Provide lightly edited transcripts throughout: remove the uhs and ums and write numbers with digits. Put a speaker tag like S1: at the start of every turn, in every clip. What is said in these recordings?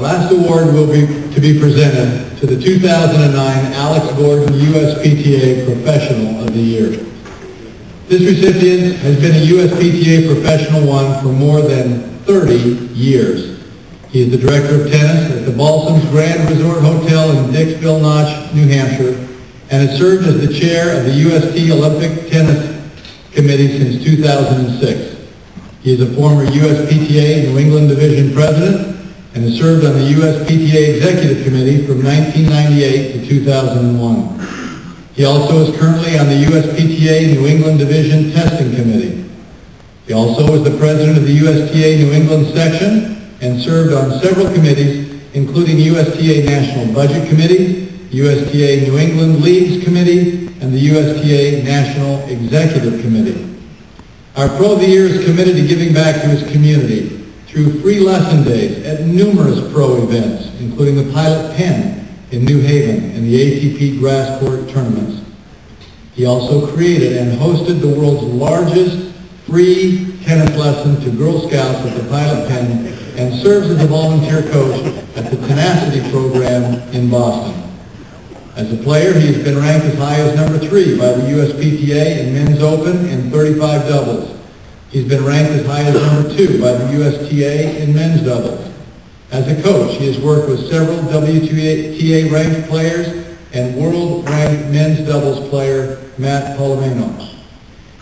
S1: last award will be presented to the 2009 Alex Gordon USPTA Professional of the Year. This recipient has been a USPTA Professional One for more than 30 years. He is the Director of Tennis at the Balsams Grand Resort Hotel in Dixville Notch, New Hampshire, and has served as the Chair of the UST Olympic Tennis Committee since 2006. He is a former USPTA New England Division President and has served on the USPTA Executive Committee from 1998 to 2001. He also is currently on the USPTA New England Division Testing Committee. He also is the President of the USTA New England Section and served on several committees, including USTA National Budget Committee, USTA New England Leagues Committee, and the USTA National Executive Committee. Our Pro of the Year is committed to giving back to his community through free lesson days at numerous pro events, including the Pilot Pen in New Haven and the ATP Grass Court tournaments. He also created and hosted the world's largest free tennis lesson to Girl Scouts at the Pilot Pen and serves as a volunteer coach at the Tenacity program in Boston. As a player, he has been ranked as high as number 3 by the USPTA in men's open in 35 doubles. He's been ranked as high as number 2 by the USTA in men's doubles. As a coach, he has worked with several WTA ranked players and world ranked men's doubles player Matt Palomino.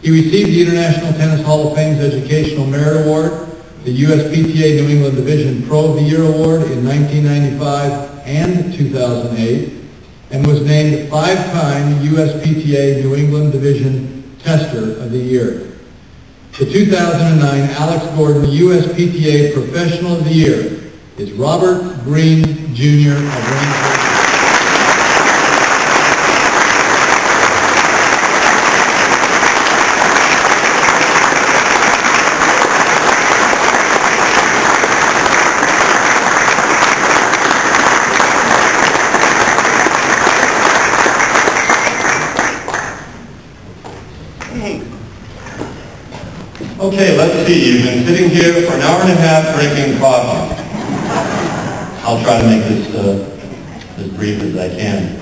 S1: He received the International Tennis Hall of Fame's Educational Merit Award, the USPTA New England Division Pro of the Year Award in 1995 and 2008, and was named 5-time USPTA New England Division Tester of the Year. The 2009 Alex Gordon USPTA Professional of the Year is Robert Greene Jr. of Greene.
S2: Okay, let's see. You've been sitting here for an hour and a half drinking coffee. I'll try to make this as brief as I can.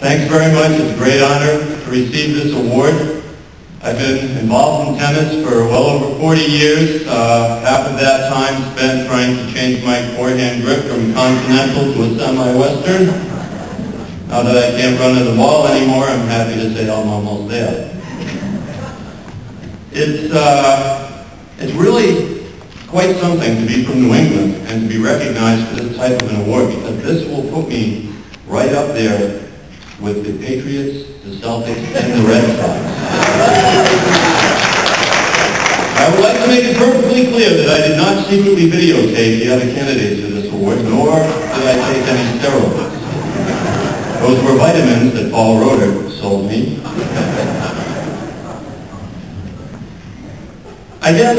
S2: Thanks very much. It's a great honor to receive this award. I've been involved in tennis for well over 40 years. Half of that time spent trying to change my forehand grip from continental to a semi-western. Now that I can't run to the ball anymore, I'm happy to say I'm almost there. It's really quite something to be from New England and to be recognized for this type of an award, because this will put me right up there with the Patriots, the Celtics, and the Red Sox. I would like to make it perfectly clear that I did not secretly videotape the other candidates for this award, nor did I take any steroids. Those were vitamins that Paul Roeder sold me. I guess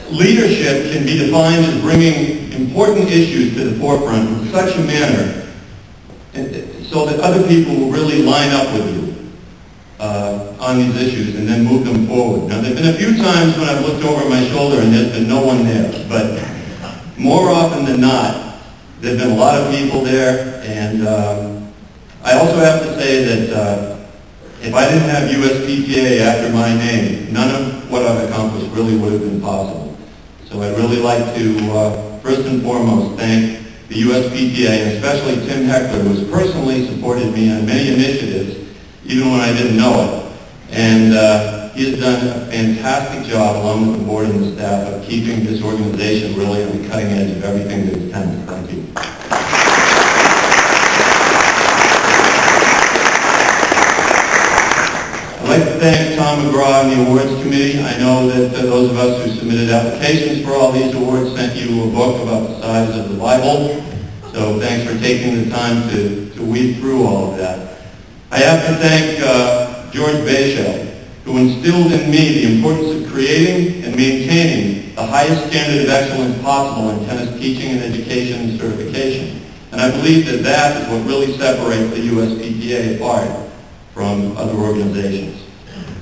S2: leadership can be defined as bringing important issues to the forefront in such a manner so that other people will really line up with you on these issues and then move them forward. Now, there have been a few times when I've looked over my shoulder and there's been no one there, but more often than not, there have been a lot of people there, and I also have to say that if I didn't have USPTA after my name, none of what I've accomplished really would have been possible. So I'd really like to, first and foremost, thank the USPTA, and especially Tim Heckler, who has personally supported me on many initiatives, even when I didn't know it. And he has done a fantastic job, along with the board and the staff, of keeping this organization really on the cutting edge of everything that is tennis. Thank you. I'd like to thank Tom McGraw and the awards committee. I know that those of us who submitted applications for all these awards sent you a book about the size of the Bible. So thanks for taking the time to weed through all of that. I have to thank George Bayshell, who instilled in me the importance of creating and maintaining the highest standard of excellence possible in tennis teaching and education and certification. And I believe that that is what really separates the USPTA apart from other organizations.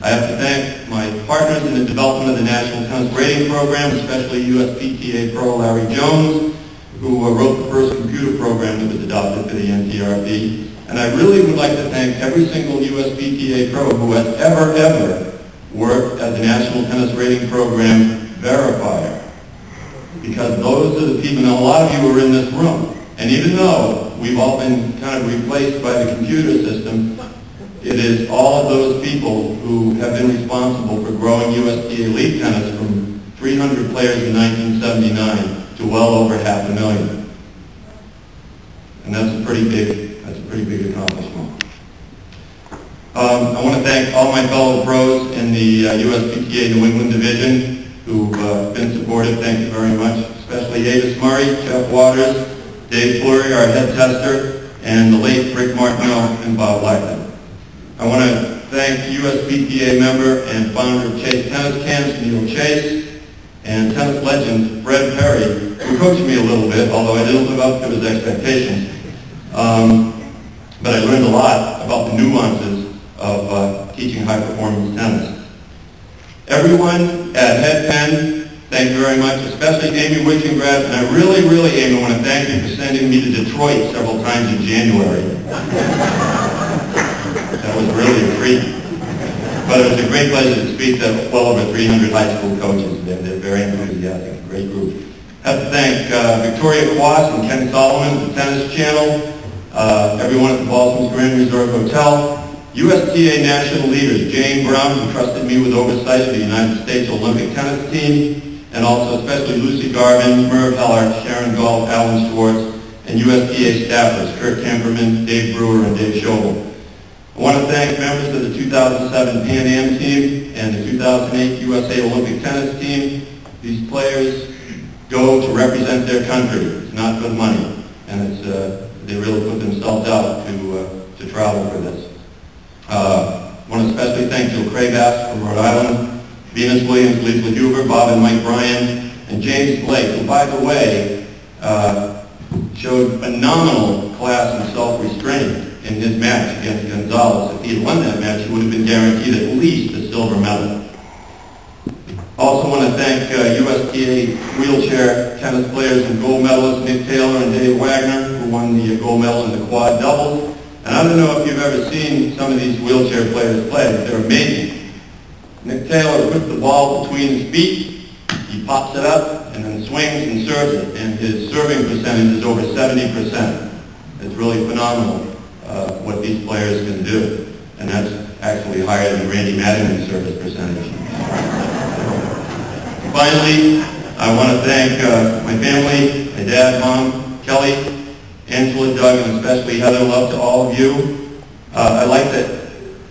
S2: I have to thank my partners in the development of the National Tennis Rating Program, especially USPTA Pro Larry Jones, who wrote the first computer program that was adopted for the NTRB. And I really would like to thank every single USPTA pro who has ever worked as a National Tennis Rating Program verifier. Because those are the people, and a lot of you are in this room. And even though we've all been kind of replaced by the computer system, it is all of those people who have been responsible for growing USPTA Elite Tennis from 300 players in 1979 to well over 500,000. And that's a pretty big accomplishment. I want to thank all my fellow pros in the USPTA New England Division who've been supportive. Thank you very much. Especially Avis Murray, Jeff Waters, Dave Fleury, our head tester, and the late Rick Martineau and Bob Blackman. I want to thank USPTA member and founder of Chase Tennis Camps, Neil Chase, and tennis legend Fred Perry, who coached me a little bit, although I didn't live up to his expectations. But I learned a lot about the nuances of teaching high-performance tennis. Everyone at Head Penn, thank you very much, especially Amy Witchengrad, and I really, Amy, want to thank you for sending me to Detroit several times in January. That was really a treat. But it was a great pleasure to speak to well over 300 high school coaches. They're very enthusiastic, a great group. I have to thank Victoria Quas and Ken Solomon at the Tennis Channel, everyone at the Balsams Grand Resort Hotel, USTA national leaders, Jane Brown, who trusted me with oversight of the United States Olympic tennis team, and also especially Lucy Garvin, Merv Hellart, Sharon Gall, Alan Schwartz, and USTA staffers, Kurt Camperman, Dave Brewer, and Dave Schobel. I want to thank members of the 2007 Pan Am team and the 2008 USA Olympic tennis team. These players go to represent their country. It's not for the money, and it's, they really put themselves out to travel for this. I want to especially thank Jill Cravath from Rhode Island, Venus Williams, Lisa Huber, Bob and Mike Bryan, and James Blake, who, by the way, showed phenomenal class and self-restraint in his match against Gonzalez. If he had won that match, he would have been guaranteed at least a silver medal. Also want to thank USTA wheelchair tennis players and gold medalists Nick Taylor and Dave Wagner, who won the gold medal in the quad doubles. And I don't know if you've ever seen some of these wheelchair players play, but they're amazing. Nick Taylor puts the ball between his feet, he pops it up, and then swings and serves it. And his serving percentage is over 70%. It's really phenomenal what these players can do. And that's actually higher than Randy Madigan's service percentage. Finally, I want to thank my family, my dad, mom, Kelly, Angela, Doug, and especially Heather. Love to all of you. I'd like to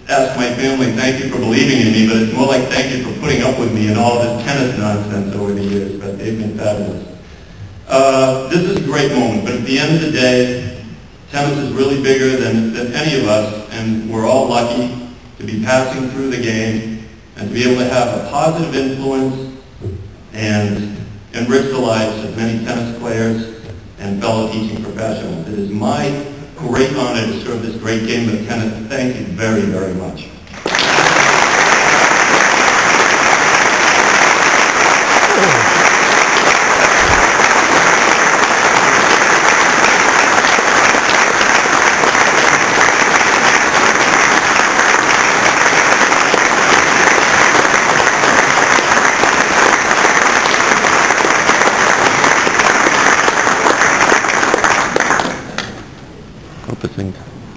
S2: ask my family, thank you for believing in me, but it's more like thank you for putting up with me and all of this tennis nonsense over the years, but they've been fabulous. This is a great moment, but at the end of the day, tennis is really bigger than any of us, and we're all lucky to be passing through the game and to be able to have a positive influence and enrich the lives of many tennis players and fellow teaching professionals. It is my great honor to serve this great game of tennis. Thank you very, very much.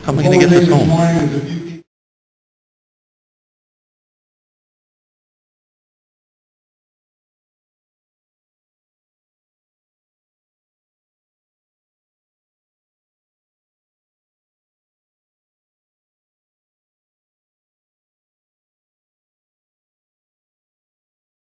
S2: How am I going to get this home?